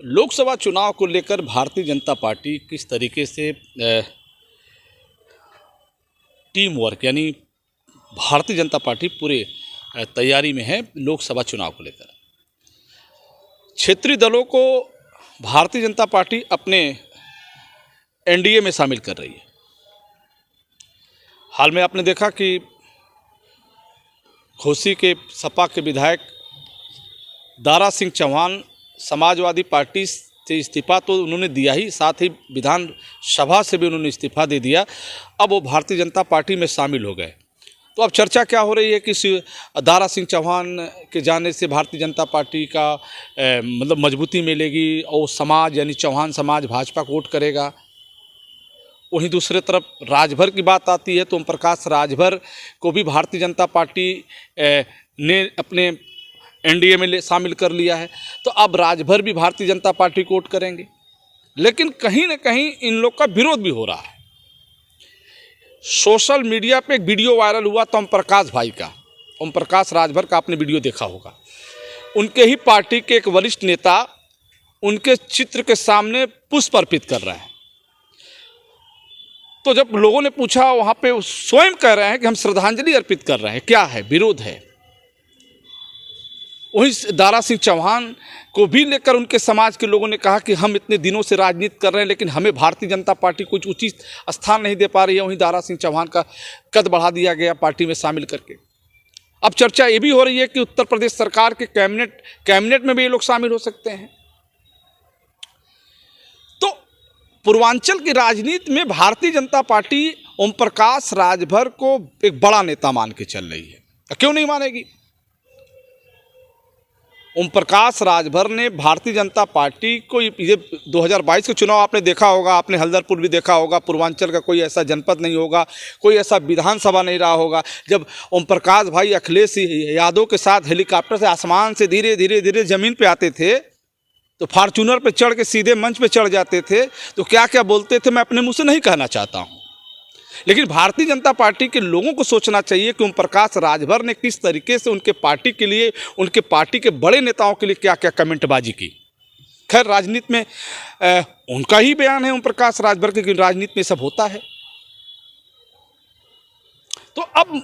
लोकसभा चुनाव को लेकर भारतीय जनता पार्टी किस तरीके से टीम वर्क यानी भारतीय जनता पार्टी पूरे तैयारी में है लोकसभा चुनाव को लेकर। क्षेत्रीय दलों को भारतीय जनता पार्टी अपने एनडीए में शामिल कर रही है। हाल में आपने देखा कि घोसी के सपा के विधायक दारा सिंह चौहान समाजवादी पार्टी से इस्तीफा तो उन्होंने दिया ही, साथ ही विधानसभा से भी उन्होंने इस्तीफा दे दिया। अब वो भारतीय जनता पार्टी में शामिल हो गए। तो अब चर्चा क्या हो रही है कि दारा सिंह चौहान के जाने से भारतीय जनता पार्टी का मतलब मजबूती मिलेगी और समाज यानी चौहान समाज भाजपा को वोट करेगा। वहीं दूसरे तरफ राजभर की बात आती है तो ओम प्रकाश राजभर को भी भारतीय जनता पार्टी ने अपने एनडीए में शामिल कर लिया है। तो अब राजभर भी भारतीय जनता पार्टी को वोट करेंगे, लेकिन कहीं ना कहीं इन लोग का विरोध भी हो रहा है। सोशल मीडिया पे एक वीडियो वायरल हुआ था ओम प्रकाश भाई का, ओम प्रकाश राजभर का, आपने वीडियो देखा होगा। उनके ही पार्टी के एक वरिष्ठ नेता उनके चित्र के सामने पुष्प अर्पित कर रहे हैं। तो जब लोगों ने पूछा, वहाँ पे स्वयं कह रहे हैं कि हम श्रद्धांजलि अर्पित कर रहे हैं, क्या है, विरोध है। वहीं दारा सिंह चौहान को भी लेकर उनके समाज के लोगों ने कहा कि हम इतने दिनों से राजनीति कर रहे हैं लेकिन हमें भारतीय जनता पार्टी कुछ उचित स्थान नहीं दे पा रही है। वहीं दारा सिंह चौहान का कद बढ़ा दिया गया पार्टी में शामिल करके। अब चर्चा ये भी हो रही है कि उत्तर प्रदेश सरकार के कैबिनेट में भी ये लोग शामिल हो सकते हैं। तो पूर्वांचल की राजनीति में भारतीय जनता पार्टी ओम प्रकाश राजभर को एक बड़ा नेता मान के चल रही है। क्यों नहीं मानेगी? ओम प्रकाश राजभर ने भारतीय जनता पार्टी को, ये 2022 के चुनाव आपने देखा होगा, आपने हल्दरपुर भी देखा होगा, पूर्वांचल का कोई ऐसा जनपद नहीं होगा, कोई ऐसा विधानसभा नहीं रहा होगा जब ओम प्रकाश भाई अखिलेश यादव के साथ हेलीकॉप्टर से आसमान से धीरे धीरे ज़मीन पे आते थे तो फॉर्चूनर पे चढ़ के सीधे मंच पे चढ़ जाते थे। तो क्या क्या बोलते थे मैं अपने मुँह से नहीं कहना चाहता हूँ, लेकिन भारतीय जनता पार्टी के लोगों को सोचना चाहिए कि ओम प्रकाश राजभर ने किस तरीके से उनके पार्टी के लिए, उनके पार्टी के बड़े नेताओं के लिए क्या क्या कमेंटबाजी की। खैर, राजनीति में उनका ही बयान है ओम प्रकाश राजभर के, राजनीति में सब होता है। तो अब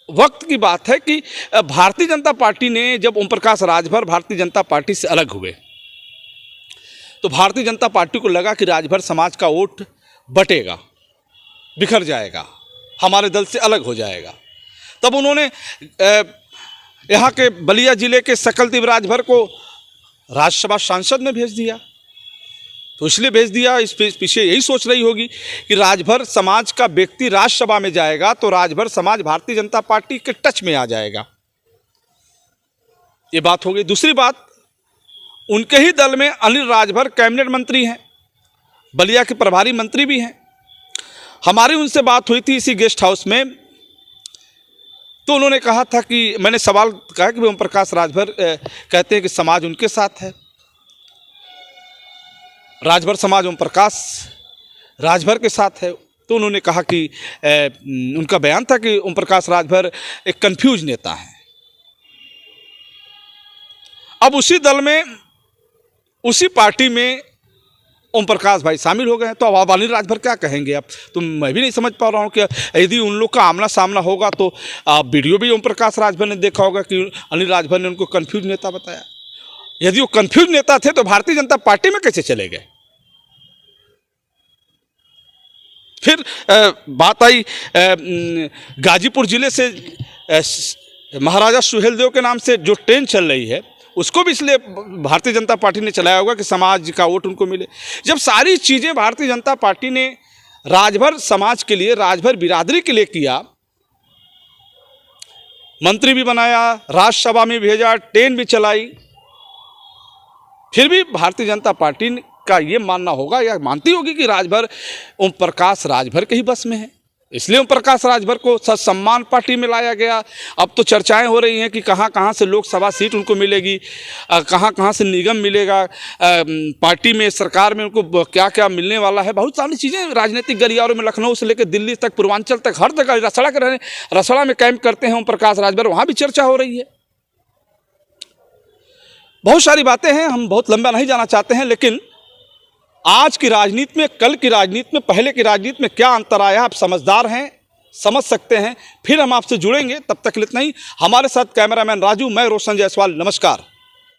वक्त की बात है कि भारतीय जनता पार्टी ने, जब ओम प्रकाश राजभर भारतीय जनता पार्टी से अलग हुए तो भारतीय जनता पार्टी को लगा कि राजभर समाज का वोट बटेगा, बिखर जाएगा, हमारे दल से अलग हो जाएगा। तब उन्होंने यहाँ के बलिया जिले के सकलदेव राजभर को राज्यसभा सांसद में भेज दिया। तो इसलिए भेज दिया, इस पीछे यही सोच रही होगी कि राजभर समाज का व्यक्ति राज्यसभा में जाएगा तो राजभर समाज भारतीय जनता पार्टी के टच में आ जाएगा। ये बात हो गई। दूसरी बात, उनके ही दल में अनिल राजभर कैबिनेट मंत्री हैं, बलिया के प्रभारी मंत्री भी हैं। हमारी उनसे बात हुई थी इसी गेस्ट हाउस में, तो उन्होंने कहा था कि, मैंने सवाल कहा कि ओम प्रकाश राजभर कहते हैं कि समाज उनके साथ है, राजभर समाज ओम प्रकाश राजभर के साथ है। तो उन्होंने कहा कि उनका बयान था कि ओम प्रकाश राजभर एक कंफ्यूज नेता है। अब उसी दल में, उसी पार्टी में ओम प्रकाश भाई शामिल हो गए हैं। तो अब अनिल राजभर क्या कहेंगे? अब तो मैं भी नहीं समझ पा रहा हूँ कि यदि उन लोग का आमना सामना होगा तो वीडियो भी ओम प्रकाश राजभर ने देखा होगा कि अनिल राजभर ने उनको कंफ्यूज नेता बताया। यदि वो कंफ्यूज नेता थे तो भारतीय जनता पार्टी में कैसे चले गए? फिर बात आई गाजीपुर जिले से महाराजा सुहेलदेव के नाम से जो ट्रेन चल रही है, उसको भी इसलिए भारतीय जनता पार्टी ने चलाया होगा कि समाज का वोट उनको मिले। जब सारी चीज़ें भारतीय जनता पार्टी ने राजभर समाज के लिए, राजभर बिरादरी के लिए किया, मंत्री भी बनाया, राज्यसभा में भेजा, ट्रेन भी चलाई, फिर भी भारतीय जनता पार्टी का ये मानना होगा या मानती होगी कि राजभर ओम प्रकाश राजभर के ही बस में है, इसलिए ओम प्रकाश राजभर को सम्मान पार्टी में लाया गया। अब तो चर्चाएं हो रही हैं कि कहां कहां से लोकसभा सीट उनको मिलेगी, कहां कहां से निगम मिलेगा, पार्टी में, सरकार में उनको क्या क्या मिलने वाला है। बहुत सारी चीज़ें राजनीतिक गलियारों में, लखनऊ से लेकर दिल्ली तक, पूर्वांचल तक, हर जगह रसड़ा में कैंप करते हैं ओम प्रकाश राजभर, वहाँ भी चर्चा हो रही है। बहुत सारी बातें हैं, हम बहुत लंबा नहीं जाना चाहते हैं, लेकिन आज की राजनीति में, कल की राजनीति में, पहले की राजनीति में क्या अंतर आया, आप समझदार हैं, समझ सकते हैं। फिर हम आपसे जुड़ेंगे, तब तक इतना ही। हमारे साथ कैमरामैन राजू, मैं रोशन जायसवाल, नमस्कार।